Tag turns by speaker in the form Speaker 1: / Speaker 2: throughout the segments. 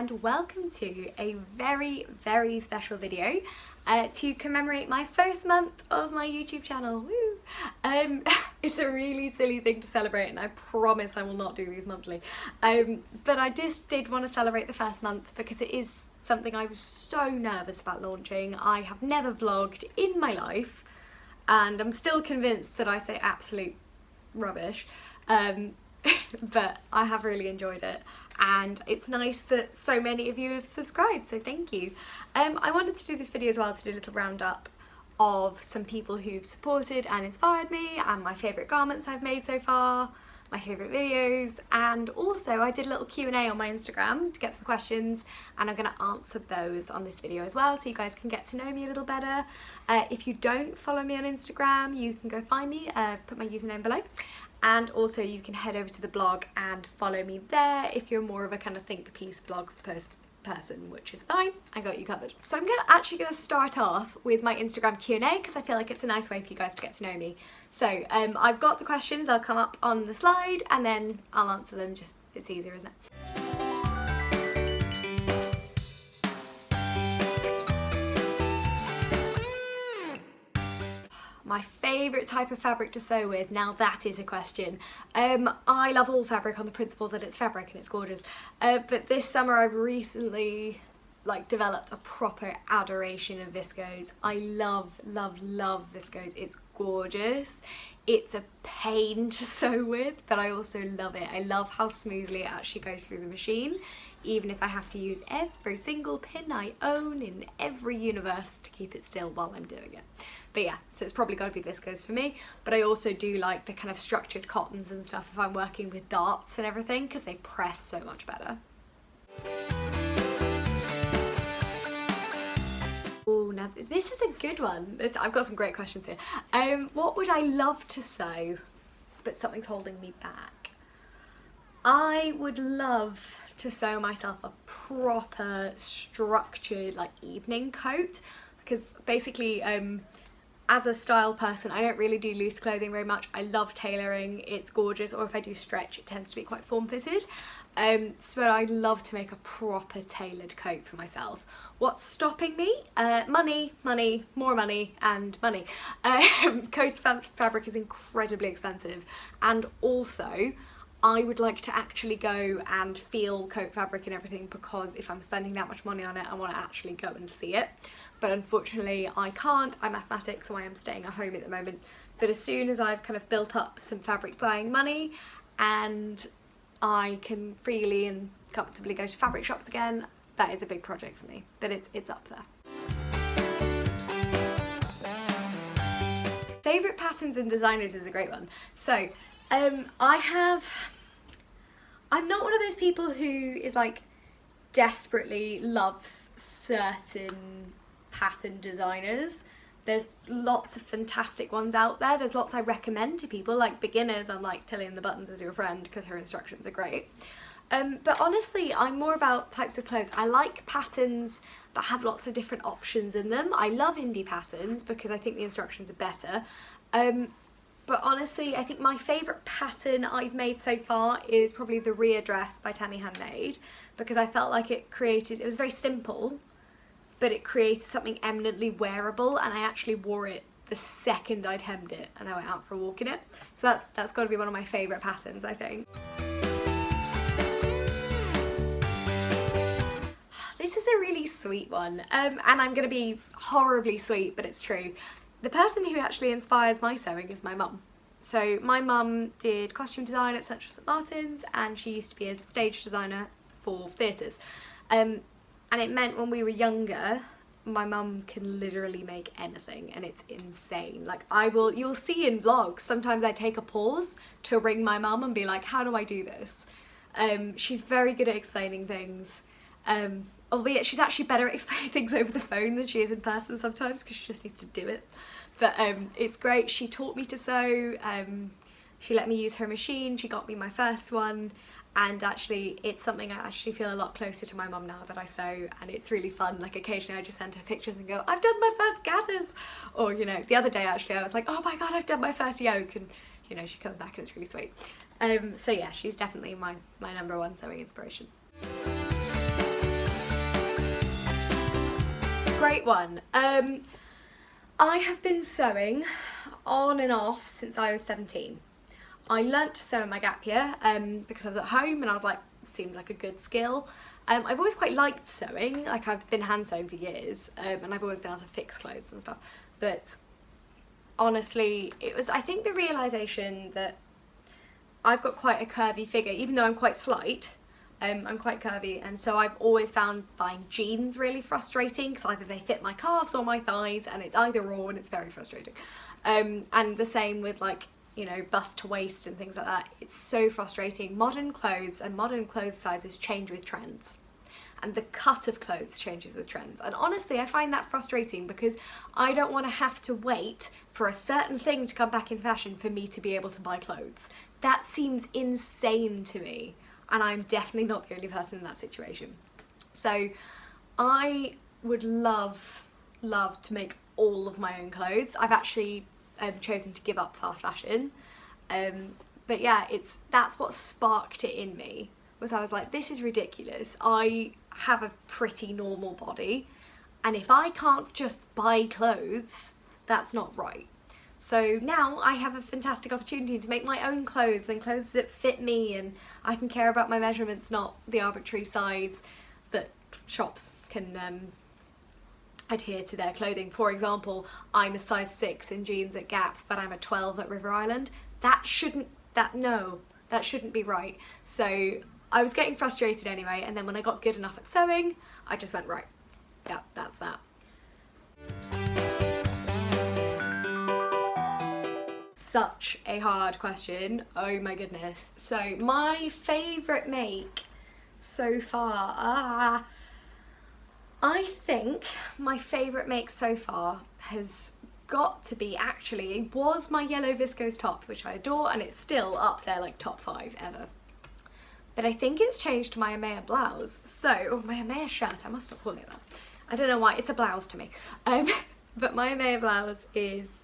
Speaker 1: and welcome to a very, very special video to commemorate my first month of my YouTube channel. Woo! It's a really silly thing to celebrate, and I promise I will not do these monthly. But I just did want to celebrate the first month because it is something I was so nervous about launching. I have never vlogged in my life, and I'm still convinced that I say absolute rubbish. But I have really enjoyed it, and it's nice that so many of you have subscribed, so thank you. I wanted to do this video as well to do a little roundup of some people who've supported and inspired me, and my favourite garments I've made so far, my favourite videos, and also I did a little Q&A on my Instagram to get some questions, and I'm going to answer those on this video as well so you guys can get to know me a little better. If you don't follow me on Instagram, you can go find me, put my username below. And also you can head over to the blog and follow me there if you're more of a kind of think piece blog person, which is fine, I got you covered. So I'm actually going to start off with my Instagram Q&A because I feel like it's a nice way for you guys to get to know me. So I've got the questions, they'll come up on the slide and then I'll answer them, just it's easier, isn't it? My favourite type of fabric to sew with, now that is a question. I love all fabric on the principle that it's fabric and it's gorgeous, but this summer I've recently developed a proper adoration of viscose. I love viscose, it's gorgeous. It's a pain to sew with, but I also love it. I love how smoothly it actually goes through the machine, even if I have to use every single pin I own in every universe to keep it still while I'm doing it. But yeah, so it's probably got to be viscose for me, but I also do like the kind of structured cottons and stuff if I'm working with darts and everything, because they press so much better. Oh, now this is a good one. I've got some great questions here. What would I love to sew, but something's holding me back? I would love to sew myself a proper structured evening coat, because basically as a style person I don't really do loose clothing very much. I love tailoring, it's gorgeous, or if I do stretch it tends to be quite form fitted. So I'd love to make a proper tailored coat for myself. What's stopping me? Money, more money, and money. Coat fabric is incredibly expensive, and also I would like to actually go and feel coat fabric and everything, because if I'm spending that much money on it I want to actually go and see it. But unfortunately I can't, I'm asthmatic, so I am staying at home at the moment. But as soon as I've kind of built up some fabric buying money and I can freely and comfortably go to fabric shops again, that is a big project for me, but it's up there. Favourite patterns and designers is a great one. So I'm not one of those people who is desperately loves certain pattern designers. There's lots of fantastic ones out there. There's lots I recommend to people, like beginners. I'm like Tilly the Buttons as your friend because her instructions are great. But honestly, I'm more about types of clothes. I like patterns that have lots of different options in them. I love indie patterns because I think the instructions are better. But honestly, I think my favourite pattern I've made so far is probably the Rhea dress by Tammy Handmade, because I felt like it was very simple, but it created something eminently wearable, and I actually wore it the second I'd hemmed it and I went out for a walk in it. So that's got to be one of my favourite patterns, I think. This is a really sweet one, and I'm going to be horribly sweet, but it's true. The person who actually inspires my sewing is my mum. So my mum did costume design at Central St Martin's, and she used to be a stage designer for theatres. And it meant when we were younger, my mum can literally make anything, and it's insane. You'll see in vlogs, sometimes I take a pause to ring my mum and be like, how do I do this? She's very good at explaining things. Albeit she's actually better at explaining things over the phone than she is in person sometimes, because she just needs to do it. But it's great. She taught me to sew, she let me use her machine, she got me my first one, and actually it's something I actually feel a lot closer to my mum now that I sew, and it's really fun. Occasionally I just send her pictures and go, I've done my first gathers, or the other day actually I was like, oh my god, I've done my first yoke, and she comes back and it's really sweet. So yeah, she's definitely my number one sewing inspiration. great one. I have been sewing on and off since I was 17. I learnt to sew in my gap year because I was at home and I was like, seems like a good skill. I've always quite liked sewing, like I've been hand sewing for years, and I've always been able to fix clothes and stuff, but honestly it was, I think, the realisation that I've got quite a curvy figure, even though I'm quite slight. I'm quite curvy, and so I've always found buying jeans really frustrating because either they fit my calves or my thighs, and it's either or, and it's very frustrating. And the same with, like, you know, bust to waist and things like that. It's so frustrating. Modern clothes and modern clothes sizes change with trends, and the cut of clothes changes with trends, and honestly I find that frustrating because I don't want to have to wait for a certain thing to come back in fashion for me to be able to buy clothes. That seems insane to me, and I'm definitely not the only person in that situation. So I would love to make all of my own clothes. I've actually chosen to give up fast fashion, but yeah, that's what sparked it in me, was I was like, this is ridiculous. I have a pretty normal body, and if I can't just buy clothes, that's not right. So now I have a fantastic opportunity to make my own clothes, and clothes that fit me, and I can care about my measurements, not the arbitrary size that shops can adhere to their clothing. For example, I'm a size 6 in jeans at Gap, but I'm a 12 at River Island. That shouldn't be right. So I was getting frustrated anyway, and then when I got good enough at sewing, I just went, right, yeah, that's that. Such a hard question, oh my goodness. So my favourite make so far, I think my favourite make so far has got to be, actually, it was my yellow viscose top, which I adore, and it's still up there like top 5 ever. But I think it's changed to my Amaya blouse. So, my Amaya shirt, I must stop calling it that. I don't know why, it's a blouse to me. But my Amaya blouse is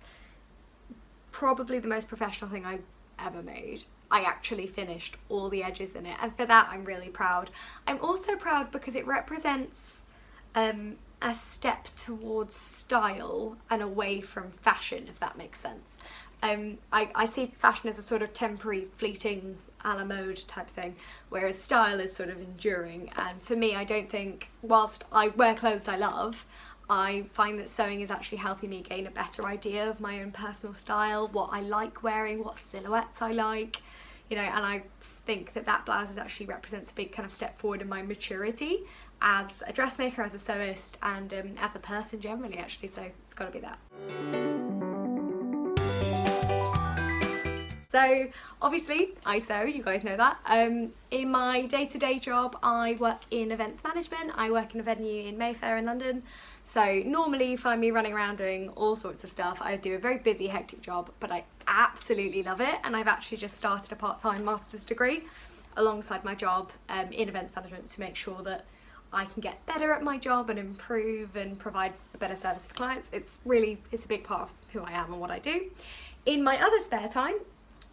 Speaker 1: probably the most professional thing I've ever made. I actually finished all the edges in it, and for that I'm really proud. I'm also proud because it represents a step towards style and away from fashion, if that makes sense. I see fashion as a sort of temporary, fleeting, a la mode type thing, whereas style is sort of enduring. And for me, I don't think, whilst I wear clothes I love, I find that sewing is actually helping me gain a better idea of my own personal style, what I like wearing, what silhouettes I like, you know, and I think that that blouse actually represents a big kind of step forward in my maturity as a dressmaker, as a sewist, and as a person generally, actually, so it's got to be that. So obviously I sew, you guys know that. In my day-to-day job I work in events management. I work in a venue in Mayfair in London, so normally you find me running around doing all sorts of stuff. I do a very busy, hectic job, but I absolutely love it, and I've actually just started a part-time master's degree alongside my job in events management to make sure that I can get better at my job and improve and provide a better service for clients. It's a big part of who I am and what I do. In my other spare time,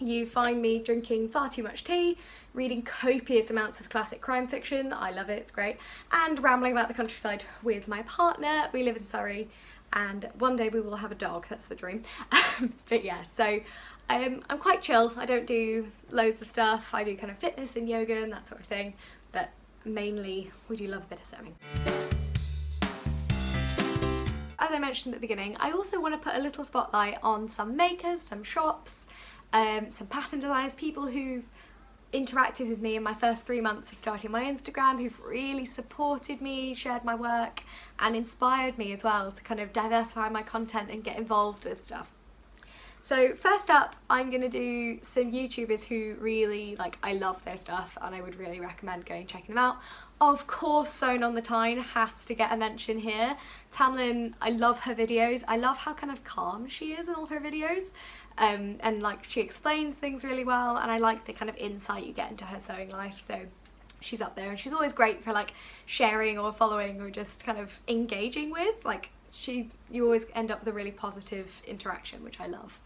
Speaker 1: you find me drinking far too much tea, reading copious amounts of classic crime fiction, I love it, it's great, and rambling about the countryside with my partner. We live in Surrey, and one day we will have a dog, that's the dream. But yeah, so I'm quite chill. I don't do loads of stuff. I do kind of fitness and yoga and that sort of thing, but mainly we do love a bit of sewing. As I mentioned at the beginning, I also want to put a little spotlight on some makers, some shops, some pattern designers, people who've interacted with me in my first 3 months of starting my Instagram, who've really supported me, shared my work, and inspired me as well to kind of diversify my content and get involved with stuff. So first up, I'm going to do some YouTubers who really, like, I love their stuff and I would really recommend going and checking them out. Of course, Sewn On The Tyne has to get a mention here. Tamlin, I love her videos. I love how kind of calm she is in all her videos. And like, she explains things really well, and I like the kind of insight you get into her sewing life, so she's up there, and she's always great for like sharing or following or just kind of engaging with. Like, you always end up with a really positive interaction, which I love.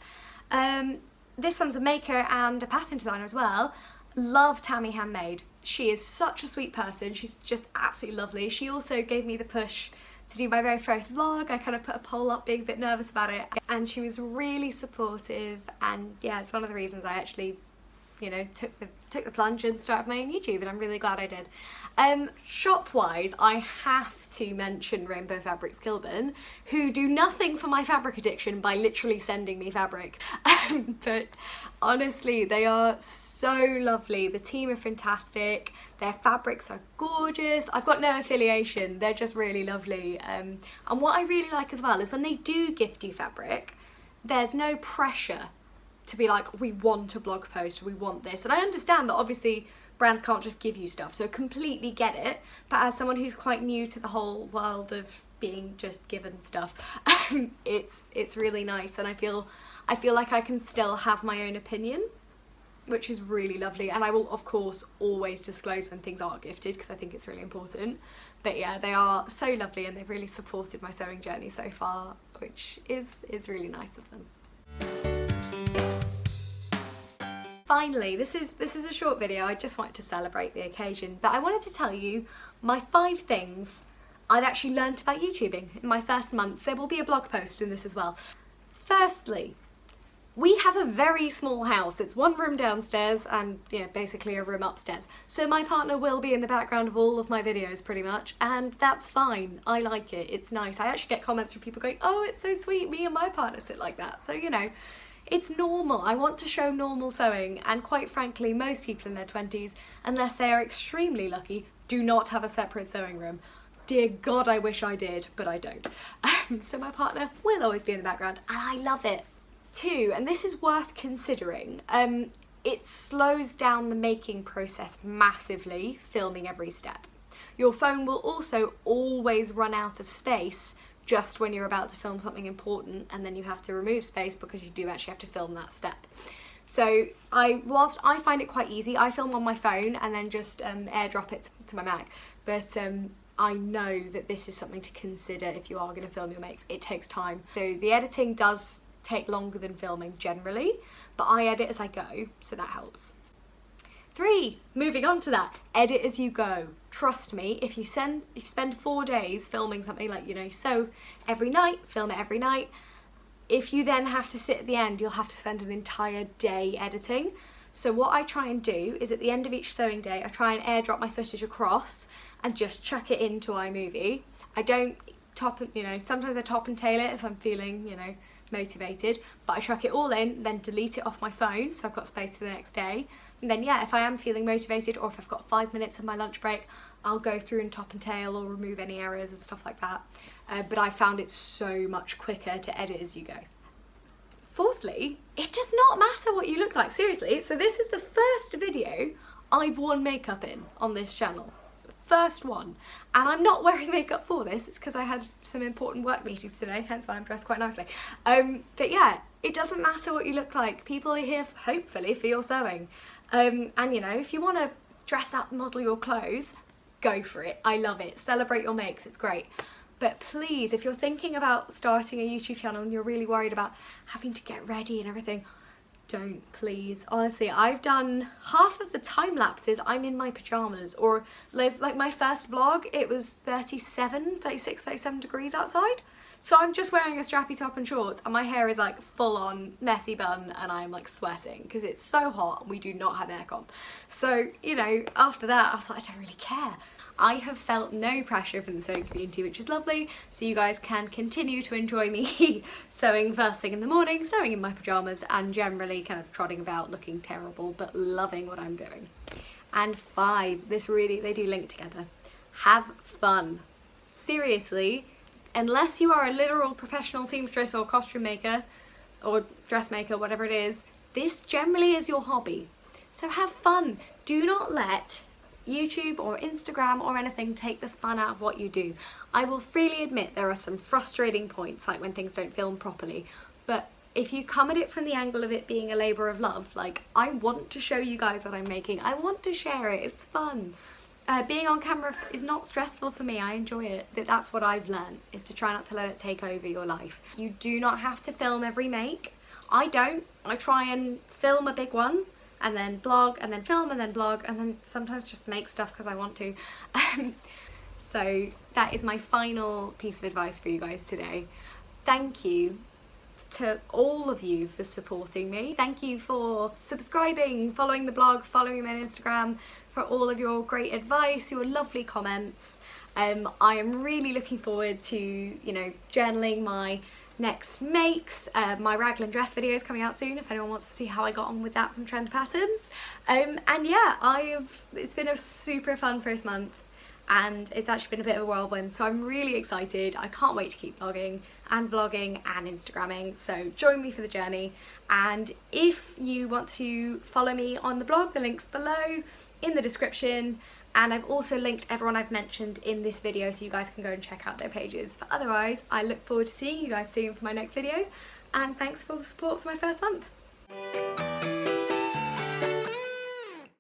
Speaker 1: This one's a maker and a pattern designer as well. Love Tammy Handmade. She is such a sweet person. She's just absolutely lovely. She also gave me the push to do my very first vlog. I kind of put a poll up being a bit nervous about it, and she was really supportive, and yeah, it's one of the reasons I actually, you know, took the plunge and started my own YouTube, and I'm really glad I did. Shop wise, I have to mention Rainbow Fabrics Kilburn, who do nothing for my fabric addiction by literally sending me fabric. But honestly, they are so lovely. The team are fantastic. Their fabrics are gorgeous. I've got no affiliation. They're just really lovely. And what I really like as well is when they do gift you fabric, there's no pressure to be like, we want a blog post, we want this. And I understand that obviously brands can't just give you stuff, so I completely get it. But as someone who's quite new to the whole world of being just given stuff, it's really nice, and I feel like I can still have my own opinion, which is really lovely. And I will of course always disclose when things are gifted, because I think it's really important. But yeah, they are so lovely, and they've really supported my sewing journey so far, which is really nice of them. Finally, this is a short video. I just wanted to celebrate the occasion, but I wanted to tell you my 5 things I've actually learned about YouTubing in my first month. There will be a blog post in this as well. Firstly, we have a very small house. It's 1 room downstairs and, you know, basically a room upstairs. So my partner will be in the background of all of my videos pretty much, and that's fine. I like it. It's nice. I actually get comments from people going, oh, it's so sweet, me and my partner sit like that. So, you know, it's normal. I want to show normal sewing, and quite frankly, most people in their 20s, unless they are extremely lucky, do not have a separate sewing room. Dear God, I wish I did, but I don't. So my partner will always be in the background, and I love it. 2, and this is worth considering, it slows down the making process massively, filming every step. Your phone will also always run out of space just when you're about to film something important, and then you have to remove space because you do actually have to film that step. So whilst I find it quite easy, I film on my phone and then just airdrop it to my Mac, but I know that this is something to consider if you are going to film your makes. It takes time. So the editing does take longer than filming generally, but I edit as I go, so that helps. 3, moving on to that, edit as you go. Trust me, if you spend 4 days filming something, like, you know, sew every night, film it every night, if you then have to sit at the end, you'll have to spend an entire day editing. So what I try and do is at the end of each sewing day, I try and airdrop my footage across and just chuck it into iMovie. I don't sometimes I top and tail it if I'm feeling, you know, motivated, but I chuck it all in, then delete it off my phone so I've got space for the next day. And then yeah, if I am feeling motivated, or if I've got 5 minutes of my lunch break, I'll go through and top and tail or remove any errors and stuff like that. But I found it so much quicker to edit as you go. Fourthly, it does not matter what you look like, seriously. So this is the first video I've worn makeup in on this channel. First one, and I'm not wearing makeup for this. It's because I had some important work meetings today, hence why I'm dressed quite nicely. But yeah, it doesn't matter what you look like. People are here hopefully for your sewing, and you know, if you want to dress up, model your clothes, go for it. I love it. Celebrate your makes, it's great. But please, if you're thinking about starting a YouTube channel and you're really worried about having to get ready and everything, don't, please. Honestly, I've done half of the time lapses I'm in my pajamas, or like my first vlog, it was 36, 37 degrees outside. So I'm just wearing a strappy top and shorts, and my hair is like full on messy bun, and I'm like sweating because it's so hot and we do not have aircon. So, you know, after that I was like, I don't really care. I have felt no pressure from the sewing community, which is lovely, so you guys can continue to enjoy me sewing first thing in the morning, sewing in my pyjamas, and generally kind of trotting about looking terrible, but loving what I'm doing. And 5, this really, they do link together. Have fun. Seriously, unless you are a literal professional seamstress or costume maker, or dressmaker, whatever it is, this generally is your hobby. So have fun. Do not let YouTube or Instagram or anything take the fun out of what you do. I will freely admit there are some frustrating points, like when things don't film properly, but if you come at it from the angle of it being a labour of love, like, I want to show you guys what I'm making, I want to share it, it's fun. Being on camera is not stressful for me, I enjoy it. That's what I've learned, is to try not to let it take over your life. You do not have to film every make. I don't. I try and film a big one, and then blog, and then film, and then blog, and then sometimes just make stuff because I want to. So that is my final piece of advice for you guys today. Thank you to all of you for supporting me. Thank you for subscribing, following the blog, following me on Instagram, for all of your great advice, your lovely comments. I am really looking forward to, you know, journaling my next makes. My raglan dress video is coming out soon if anyone wants to see how I got on with that from Trend Patterns. And yeah, it's been a super fun first month, and it's actually been a bit of a whirlwind, so I'm really excited. I can't wait to keep blogging and vlogging and Instagramming, so join me for the journey. And if you want to follow me on the blog, the link's below in the description, and I've also linked everyone I've mentioned in this video so you guys can go and check out their pages. But otherwise, I look forward to seeing you guys soon for my next video, and thanks for all the support for my first month.